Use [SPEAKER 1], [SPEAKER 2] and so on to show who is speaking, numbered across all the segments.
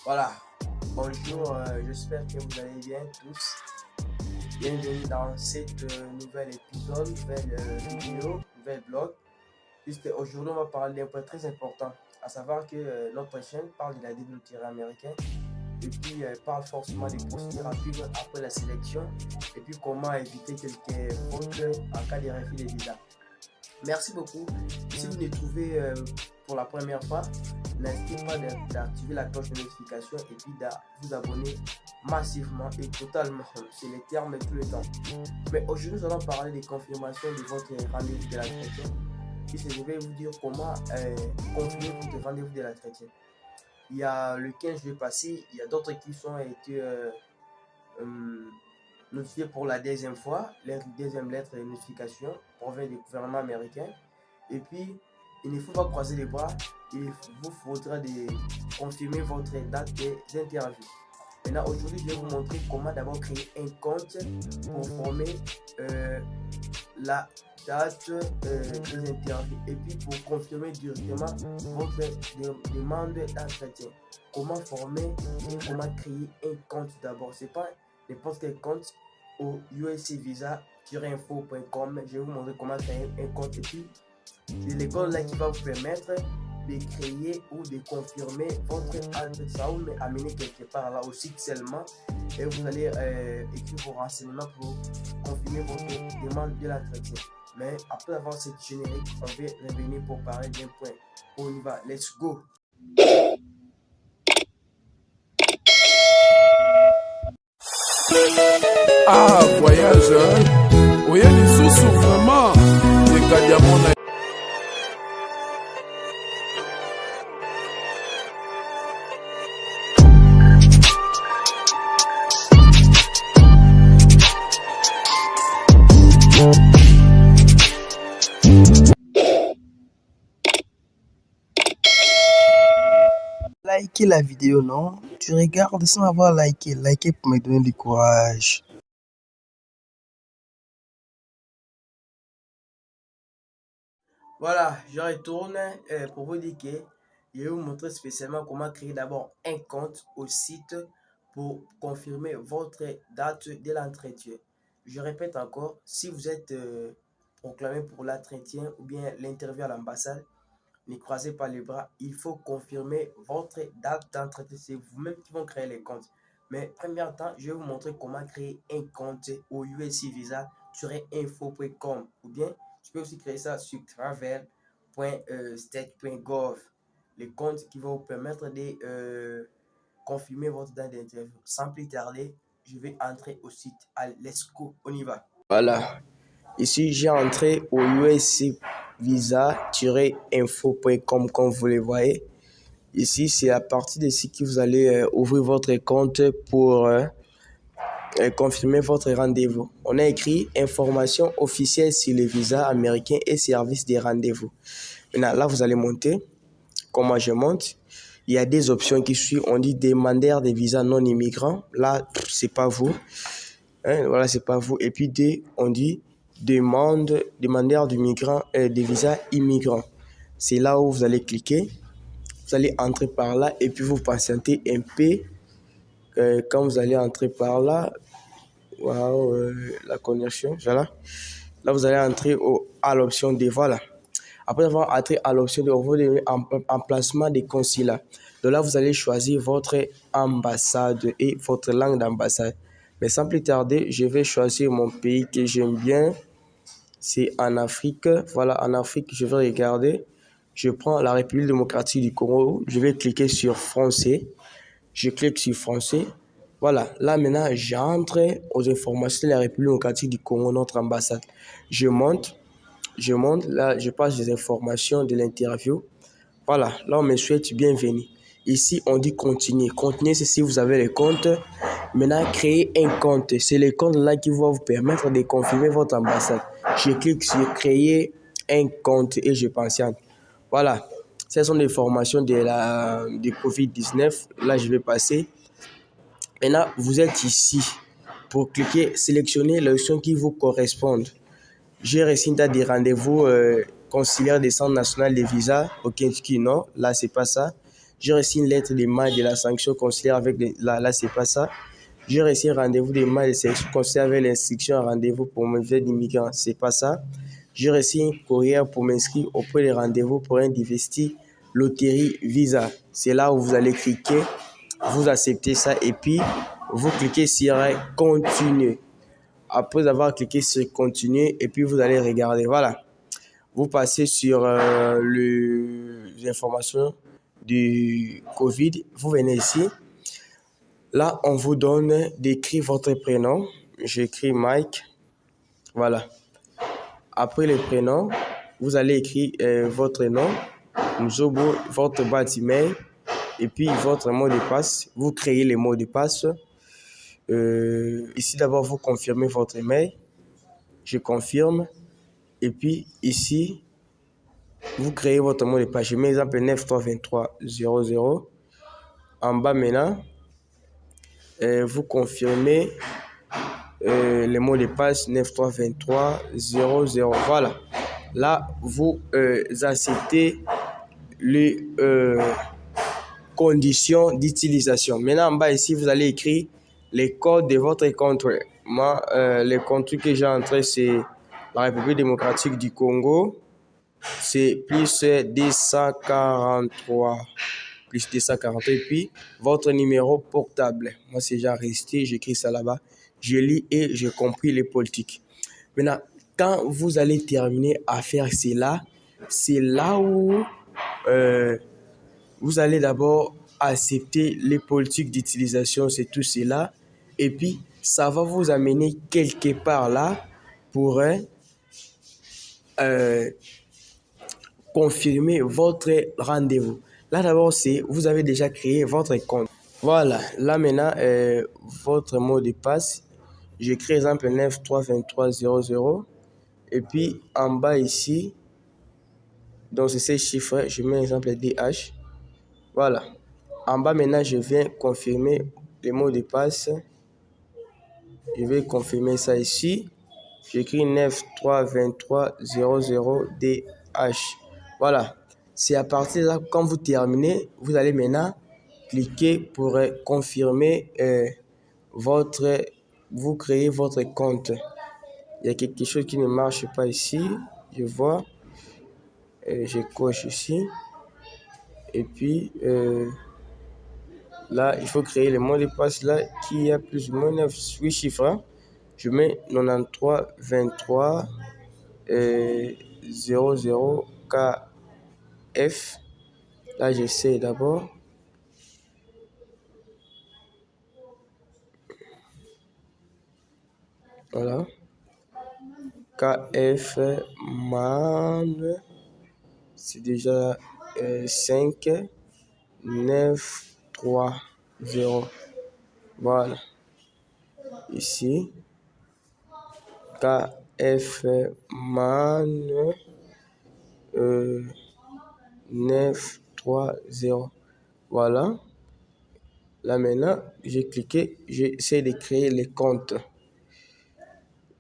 [SPEAKER 1] Voilà, bonjour, j'espère que vous allez bien tous. Bienvenue dans cette nouvelle épisode, nouvelle vidéo, nouvelle blog. Puisque aujourd'hui, on va parler d'un point très important, à savoir que notre chaîne parle de la développement américain et puis parle forcément des procédures à suivre après la sélection et puis comment éviter quelques fautes en cas de refus de visa. Merci beaucoup. Si vous nous trouvez pour la première fois, n'hésitez pas d'activer la cloche de notification et puis de vous abonner massivement et totalement. C'est les termes tout le temps. Mais aujourd'hui, nous allons parler des confirmations de votre rendez-vous de l'entretien. Je vais vous dire comment confirmer votre rendez-vous de l'entretien. Il y a le 15 juillet passé, il y a d'autres qui sont été notifiés pour la deuxième fois. La deuxième lettre de notification provient du gouvernement américain. Et puis, il ne faut pas croiser les bras. Il vous faudra confirmer votre date des interviews. Maintenant, aujourd'hui, je vais vous montrer comment d'abord créer un compte pour former la date des interviews et puis pour confirmer directement votre demande d'entretien. Comment former et comment créer un compte d'abord. C'est pas n'importe quel compte. Au uscvisa-info.com, je vais vous montrer comment créer un compte et puis c'est l'école là qui va vous permettre de créer ou de confirmer votre entretien. Ça va vous amener quelque part là au site seulement et vous allez écrire vos renseignements pour confirmer votre demande de l'entretien. Mais après avoir cette générique, on va revenir pour parler d'un point. On y va, let's go.
[SPEAKER 2] Ah, voyage, oui, les sous vraiment, les gars diamants.
[SPEAKER 3] Likez la vidéo, non? Tu regardes sans avoir liké. Likez pour me donner du courage.
[SPEAKER 1] Voilà, je retourne pour vous dire que je vais vous montrer spécialement comment créer d'abord un compte au site pour confirmer votre date de l'entretien. Je répète encore, si vous êtes proclamé pour l'entretien ou bien l'interview à l'ambassade, ne croisez pas les bras, il faut confirmer votre date d'entretien. C'est vous-même qui vont créer les comptes. Mais première temps, je vais vous montrer comment créer un compte au uscvisa-info.com ou bien tu peux aussi créer ça sur travel.state.gov, les comptes qui vont vous permettre de confirmer votre date d'interview. Sans plus tarder, je vais entrer au site. Allez, let's go, on y va. Voilà. Ici, j'ai entré au uscvisa-info.com comme vous le voyez. Ici, c'est à partir d'ici que vous allez ouvrir votre compte pour confirmer votre rendez-vous. On a écrit information officielle sur les visas américains et services des rendez-vous. Maintenant, là, vous allez monter. Comment je monte? Il y a des options qui suivent. On dit demandeur des visas non immigrants. Là, c'est pas vous. Voilà, c'est pas vous. Et puis, on dit demandeur du migrant, des visas immigrants. C'est là où vous allez cliquer. Vous allez entrer par là et puis vous patientez un peu. Quand vous allez entrer par là, la connexion, voilà. Là, vous allez entrer à l'option de voilà. Après avoir entré à l'option de emplacement des consulats. Donc là, vous allez choisir votre ambassade et votre langue d'ambassade. Mais sans plus tarder, je vais choisir mon pays que j'aime bien. C'est en Afrique. Voilà, en Afrique, je vais regarder. Je prends la République démocratique du Congo. Je vais cliquer sur français. Je clique sur français. Voilà, là maintenant, j'entre aux informations de la République démocratique du Congo, notre ambassade. Je monte, là, je passe les informations de l'interview. Voilà, là, on me souhaite bienvenue. Ici, on dit continuer. Continuer, c'est si vous avez le compte. Maintenant, créer un compte. C'est le compte là qui va vous permettre de confirmer votre ambassade. Je clique sur créer un compte et je patiente. Voilà, ce sont des formations de Covid-19. Là, je vais passer. Maintenant, vous êtes ici pour cliquer, sélectionner l'option qui vous correspond. J'ai reçu des rendez-vous consulaires des centres nationaux de visa au Kentucky, non, là, c'est pas ça. J'ai reçu une lettre de demande de la sanction consulaire avec là, c'est pas ça. J'ai reçu un rendez-vous de demande de sanction consulaire avec l'instruction à rendez-vous pour mon visa d'immigrant, c'est pas ça. J'ai reçu un courrier pour m'inscrire auprès des rendez-vous pour un divesti loterie visa. C'est là où vous allez cliquer, vous acceptez ça et puis vous cliquez sur continuer. Après avoir cliqué sur continuer et puis vous allez regarder, voilà. Vous passez sur les informations du Covid. Vous venez ici. Là, on vous donne d'écrire votre prénom. J'écris Mike. Voilà. Après le prénom, vous allez écrire votre nom, Nzobo, votre boîte email et puis votre mot de passe. Vous créez les mots de passe. Ici, d'abord, vous confirmez votre email. Je confirme. Et puis ici, vous créez votre mot de passe. Je mets exemple 932300. En bas maintenant, vous confirmez le mot de passe 932300. Voilà. Là, vous acceptez les conditions d'utilisation. Maintenant, en bas ici, vous allez écrire les codes de votre compte. Moi, les comptes que j'ai entrés, c'est la République démocratique du Congo. C'est plus 243. Plus 243. Et puis, votre numéro portable. Moi, c'est déjà resté. J'écris ça là-bas. Je lis et j'ai compris les politiques. Maintenant, quand vous allez terminer à faire cela, c'est là où vous allez d'abord accepter les politiques d'utilisation, c'est tout cela. Et puis, ça va vous amener quelque part là pour confirmer votre rendez-vous. Là d'abord, c'est vous avez déjà créé votre compte. Voilà, là maintenant, votre mot de passe. J'écris exemple 932300. Et puis en bas ici, donc c'est ces chiffres, je mets exemple DH. Voilà. En bas maintenant, je viens confirmer les mots de passe. Je vais confirmer ça ici. J'écris 932300DH. Voilà. C'est à partir de là, quand vous terminez, vous allez maintenant cliquer pour confirmer vous créez votre compte. Il y a quelque chose qui ne marche pas ici. Je vois. Je coche ici. Et puis, là, il faut créer le mot de passe là qui a plus ou moins 8 chiffres. Hein. Je mets 9323 00KF. Là, j'essaie d'abord. Voilà. KF man. C'est déjà 5 9 3 0. Voilà. Ici. KF man 9 3 0. Voilà. Là maintenant, j'ai cliqué, j'essaie de créer les comptes.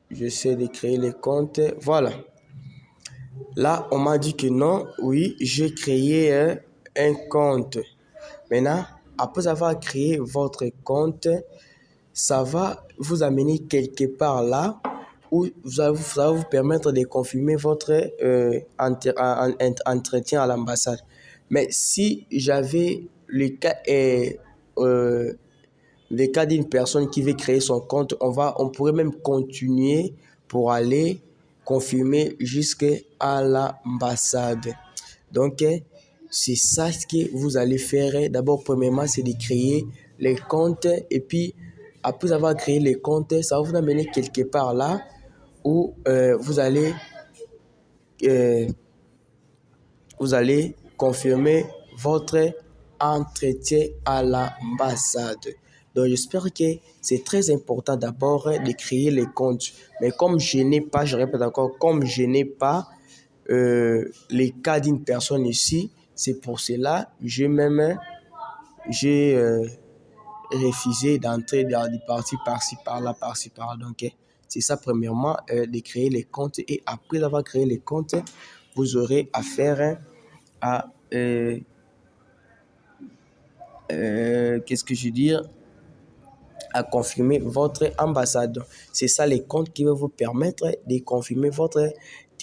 [SPEAKER 1] J'essaie de créer les comptes. Voilà. Là, on m'a dit que non. Oui, j'ai créé un compte. Maintenant, après avoir créé votre compte, ça va vous amener quelque part là où ça va vous permettre de confirmer votre entretien à l'ambassade. Mais si j'avais le cas d'une personne qui veut créer son compte, on pourrait même continuer pour aller confirmer jusqu'à l'ambassade. Donc, c'est ça ce que vous allez faire. D'abord, premièrement, c'est de créer les comptes. Et puis, après avoir créé les comptes, ça va vous amener quelque part là où vous allez confirmer votre entretien à l'ambassade. Donc, j'espère que c'est très important d'abord de créer les comptes. Mais comme je n'ai pas, je répète encore, comme je n'ai pas les cas d'une personne ici, c'est pour cela que j'ai refusé d'entrer dans des parties par-ci, par-là, par-ci, par-là. Donc, c'est ça, premièrement, de créer les comptes. Et après avoir créé les comptes, vous aurez affaire à qu'est-ce que je veux dire, à confirmer votre ambassade. C'est ça les comptes qui vont vous permettre de confirmer votre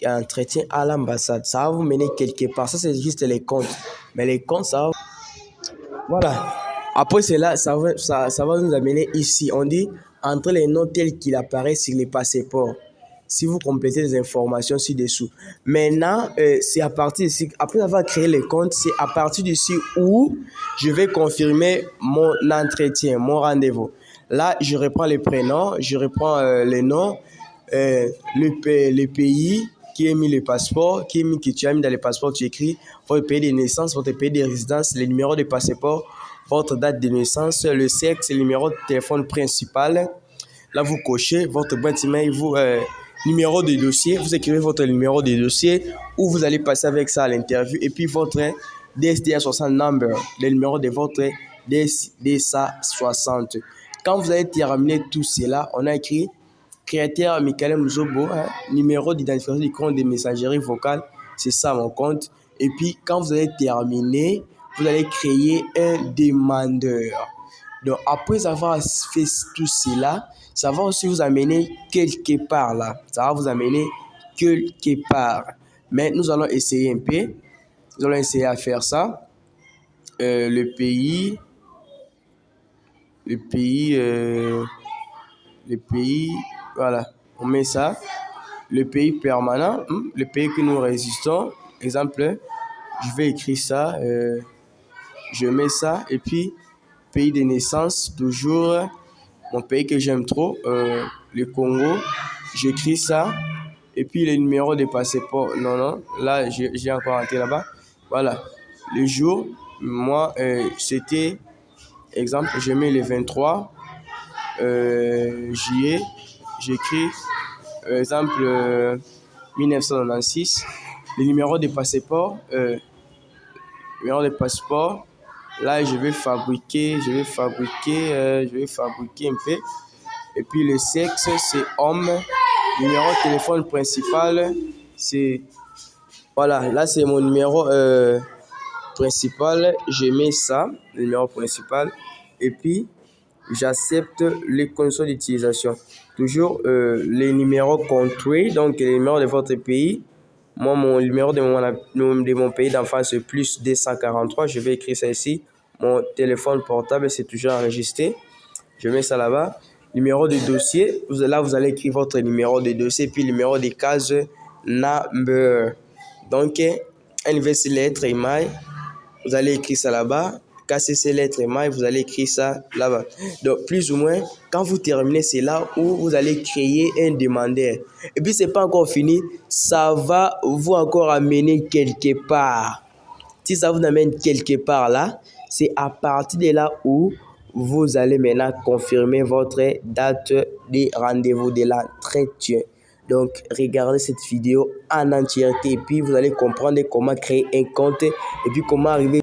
[SPEAKER 1] entretien à l'ambassade. Ça va vous mener quelque part. Ça, c'est juste les comptes. Mais les comptes, ça va... Voilà. Après cela, ça va nous amener ici. On dit entre les noms tels qu'il apparaît sur les passeports. Si vous complétez les informations ci-dessous. Maintenant, c'est à partir d'ici, après avoir créé les comptes, c'est à partir d'ici où je vais confirmer mon entretien, mon rendez-vous. Là, je reprends les prénoms, je reprends les noms, le pays qui est mis le passeport, que tu as mis dans le passeport, tu écris votre pays de naissance, votre pays de résidence, le numéro de passeport, votre date de naissance, le sexe, le numéro de téléphone principal. Là, vous cochez votre boîte email, numéro de dossier, vous écrivez votre numéro de dossier où vous allez passer avec ça à l'interview et puis votre DSDA60 number, le numéro de votre DSDA60. Quand vous avez terminé tout cela, on a écrit créateur Michael Mzobo, numéro d'identification du compte de messagerie vocale, c'est ça mon compte. Et puis quand vous avez terminé, vous allez créer un demandeur. Donc après avoir fait tout cela, ça va aussi vous amener quelque part là. Ça va vous amener quelque part. Mais nous allons essayer un peu. Nous allons essayer à faire ça. Le pays, voilà. On met ça. Le pays permanent, le pays que nous résistons. Exemple, je vais écrire ça. Je mets ça. Et puis, pays de naissance, toujours mon pays que j'aime trop, le Congo. J'écris ça. Et puis, le numéro de passeport. Non. Là, j'ai encore entré là-bas. Voilà. Le jour, moi, c'était, exemple, je mets le 23 juillet. J'écris, exemple, 1996. Le numéro de passeport. Là, je vais fabriquer un peu. Et puis le sexe, c'est homme. Numéro de téléphone principal, c'est... Voilà, là, c'est mon numéro principal. Je mets ça, le numéro principal. Et puis, j'accepte les conditions d'utilisation. Toujours les numéros country, donc les numéros de votre pays. Moi, mon numéro de mon pays d'enfance, c'est plus 243. Je vais écrire ça ici. Mon téléphone portable, c'est toujours enregistré. Je mets ça là-bas. Numéro de dossier. Là, vous allez écrire votre numéro de dossier, puis numéro de case number. Donc, NVC lettre email. Vous allez écrire ça là-bas. KCC lettre email, vous allez écrire ça là-bas. Donc, plus ou moins, quand vous terminez, c'est là où vous allez créer un demandeur. Et puis, c'est pas encore fini. Ça va vous encore amener quelque part. Si ça vous amène quelque part là, c'est à partir de là où vous allez maintenant confirmer votre date de rendez-vous de l'entretien. Donc, regardez cette vidéo en entièreté et puis vous allez comprendre comment créer un compte et puis comment arriver